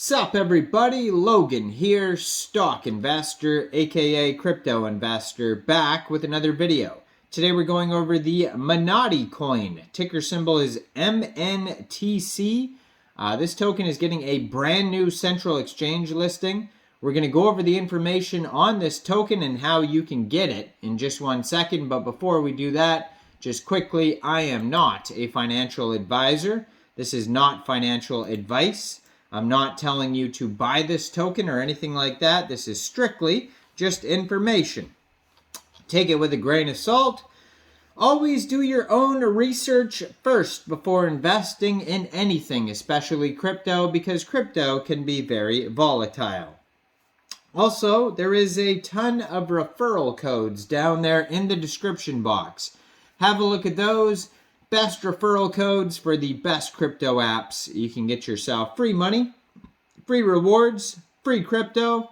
Sup everybody, Logan here, stock investor aka crypto investor, back with another video. Today we're going over the Minati coin. Ticker symbol is MNTC. This token is getting a brand new central exchange listing. We're going to go over the information on this token and how you can get it in just 1 second. But before we do that, just quickly, I am not a financial advisor. This is not financial advice. I'm not telling you to buy this token or anything like that. This is strictly just information. Take it with a grain of salt. Always do your own research first before investing in anything, especially crypto, because crypto can be very volatile. Also, there is a ton of referral codes down there in the description box. Have a look at those. Best referral codes for the best crypto apps. You can get yourself free money, free rewards, free crypto,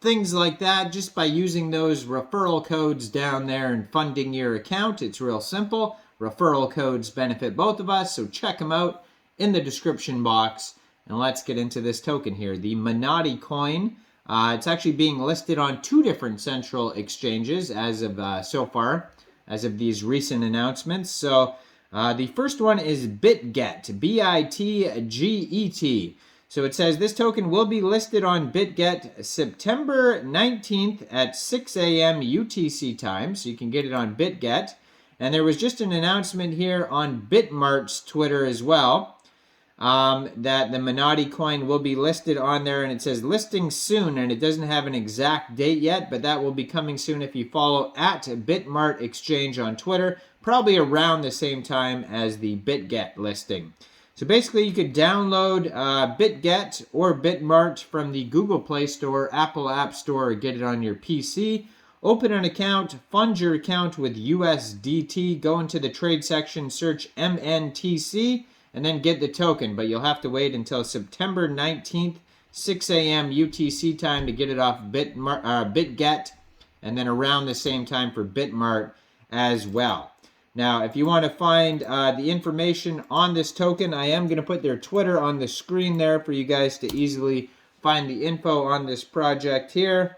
things like that just by using those referral codes down there and funding your account. It's real simple. Referral codes benefit both of us, so check them out in the description box. And let's get into this token here, the Minati coin. It's actually being listed on 2 different central exchanges as of so far, as of these recent announcements. So the first one is Bitget, B-I-T-G-E-T. So it says this token will be listed on Bitget September 19th at 6 a.m. UTC time. So you can get it on Bitget. And there was just an announcement here on Bitmart's Twitter as well, that the Minati coin will be listed on there. And it says listing soon, and it doesn't have an exact date yet, but that will be coming soon if you follow at Bitmart Exchange on Twitter. Probably around the same time as the Bitget listing. So basically you could download Bitget or Bitmart from the Google Play Store, Apple App Store, or get it on your PC. Open an account, fund your account with USDT, go into the trade section, search MNTC, and then get the token. But you'll have to wait until September 19th, 6 a.m. UTC time to get it off Bitget, and then around the same time for Bitmart as well. Now, if you want to find the information on this token, I am going to put their Twitter on the screen there for you guys to easily find the info on this project here.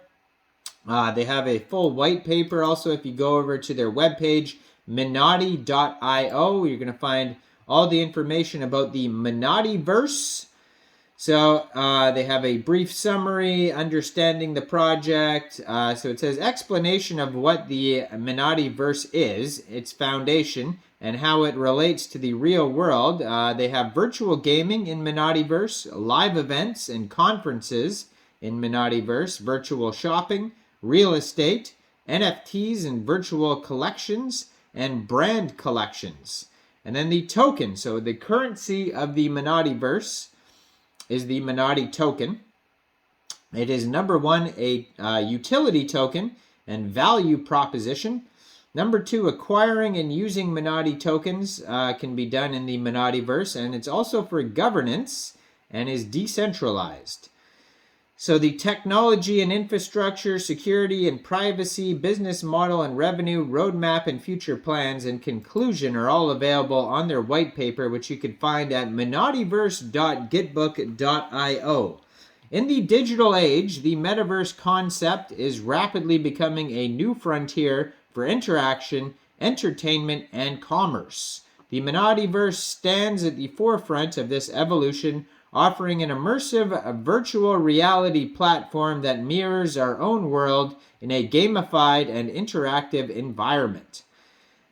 They have a full white paper. Also, if you go over to their webpage, Minati.io, you're going to find all the information about the Minativerse. So they have a brief summary, understanding the project. So it says explanation of what the Minativerse is, its foundation, and how it relates to the real world. They have virtual gaming in Minativerse, live events and conferences in Minativerse, virtual shopping, real estate, NFTs and virtual collections, and brand collections. And then the token, so the currency of the Minativerse is the Minati token. It is number 1, a utility token and value proposition. Number 2, acquiring and using Minati tokens can be done in the Minativerse, and it's also for governance and is decentralized. So the technology and infrastructure, security and privacy, business model and revenue, roadmap and future plans, and conclusion are all available on their white paper, which you can find at minativerse.gitbook.io. In the digital age, the metaverse concept is rapidly becoming a new frontier for interaction, entertainment, and commerce. The Minativerse stands at the forefront of this evolution, offering an immersive virtual reality platform that mirrors our own world in a gamified and interactive environment.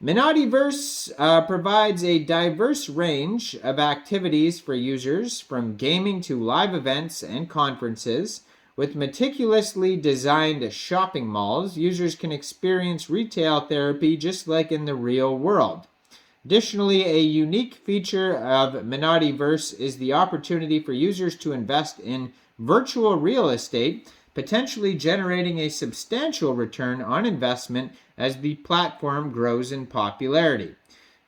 Minativerse provides a diverse range of activities for users, from gaming to live events and conferences. With meticulously designed shopping malls, users can experience retail therapy just like in the real world. Additionally, a unique feature of Minativerse is the opportunity for users to invest in virtual real estate, potentially generating a substantial return on investment as the platform grows in popularity.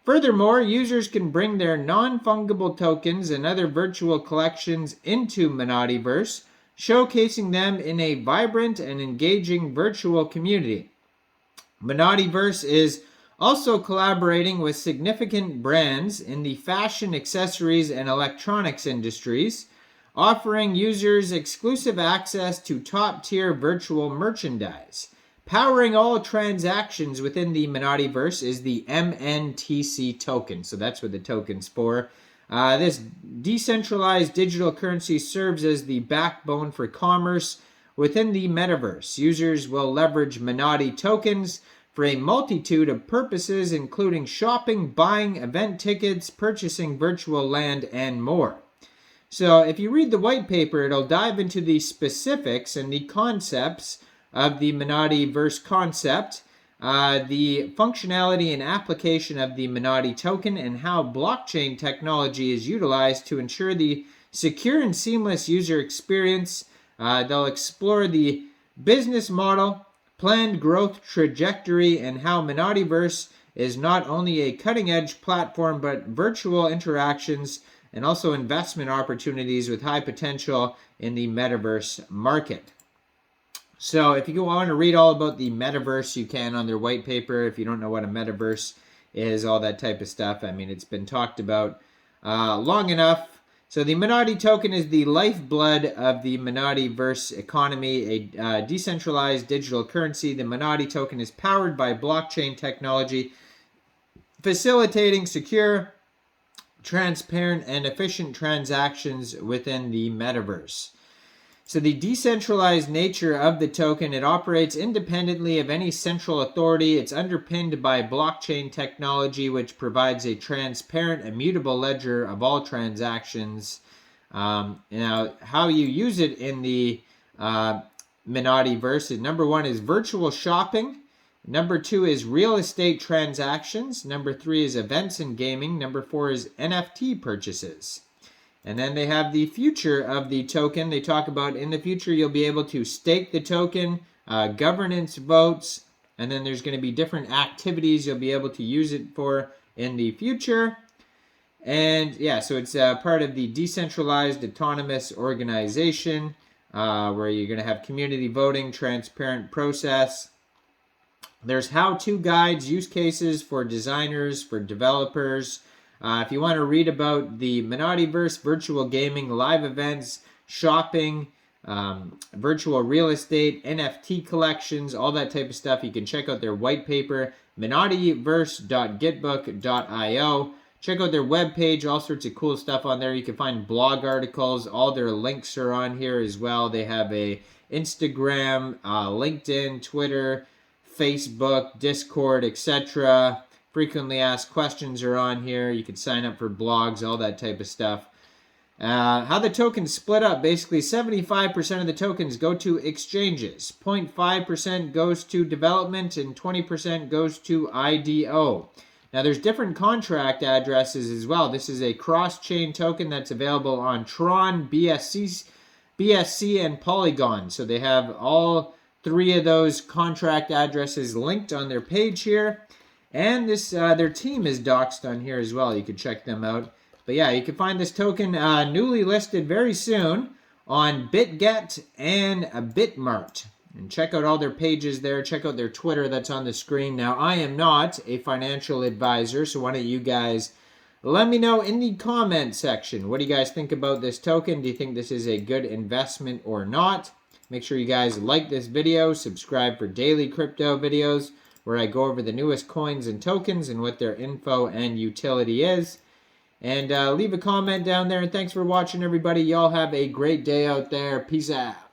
Furthermore, users can bring their non-fungible tokens and other virtual collections into Minativerse, showcasing them in a vibrant and engaging virtual community. Minativerse is also collaborating with significant brands in the fashion, accessories, and electronics industries. offering users exclusive access to top-tier virtual merchandise. Powering all transactions within the Minativerse is the Mntc token. So that's what the token's for. This decentralized digital currency serves as the backbone for commerce within the metaverse. Users will leverage Minati tokens for a multitude of purposes, including shopping, buying event tickets, purchasing virtual land, and more. So if you read the white paper, it'll dive into the specifics and the concepts of the Minativerse concept, the functionality and application of the Minati token, and how blockchain technology is utilized to ensure the secure and seamless user experience. They'll explore the business model, planned growth trajectory, and how Minativerse is not only a cutting-edge platform, but virtual interactions and also investment opportunities with high potential in the metaverse market. So if you want to read all about the metaverse, you can on their white paper. If you don't know what a metaverse is, all that type of stuff, I mean, it's been talked about long enough. So the Minati token is the lifeblood of the Minativerse economy, a decentralized digital currency. The Minati token is powered by blockchain technology, facilitating secure, transparent, and efficient transactions within the metaverse. So the decentralized nature of the token, it operates independently of any central authority. It's underpinned by blockchain technology, which provides a transparent, immutable ledger of all transactions. Now, how you use it in the Minativerse, number one is virtual shopping. Number two is real estate transactions. Number three is events and gaming. Number four is NFT purchases. And then they have the future of the token. They talk about in the future you'll be able to stake the token, governance votes, and then there's going to be different activities you'll be able to use it for in the future. And yeah, so it's part of the decentralized autonomous organization where you're going to have community voting, transparent process. There's how-to guides, use cases for designers, for developers. If you want to read about the Minativerse, virtual gaming, live events, shopping, virtual real estate, NFT collections, all that type of stuff, you can check out their white paper, minativerse.gitbook.io. Check out their webpage, all sorts of cool stuff on there. You can find blog articles. All their links are on here as well. They have a Instagram, LinkedIn, Twitter, Facebook, Discord, etc. Frequently asked questions are on here. You can sign up for blogs, all that type of stuff. How the tokens split up. Basically, 75% of the tokens go to exchanges. 0.5% goes to development and 20% goes to IDO. Now, there's different contract addresses as well. This is a cross-chain token that's available on Tron, BSC, and Polygon. So they have all three of those contract addresses linked on their page here. And this their team is doxed on here as well. You can check them out. But yeah, you can find this token newly listed very soon on Bitget and Bitmart. And check out all their pages there. Check out their Twitter that's on the screen. Now, I am not a financial advisor, so why don't you guys let me know in the comment section. What do you guys think about this token? Do you think this is a good investment or not? Make sure you guys like this video. Subscribe for daily crypto videos, where I go over the newest coins and tokens and what their info and utility is. And leave a comment down there. And thanks for watching, everybody. Y'all have a great day out there. Peace out.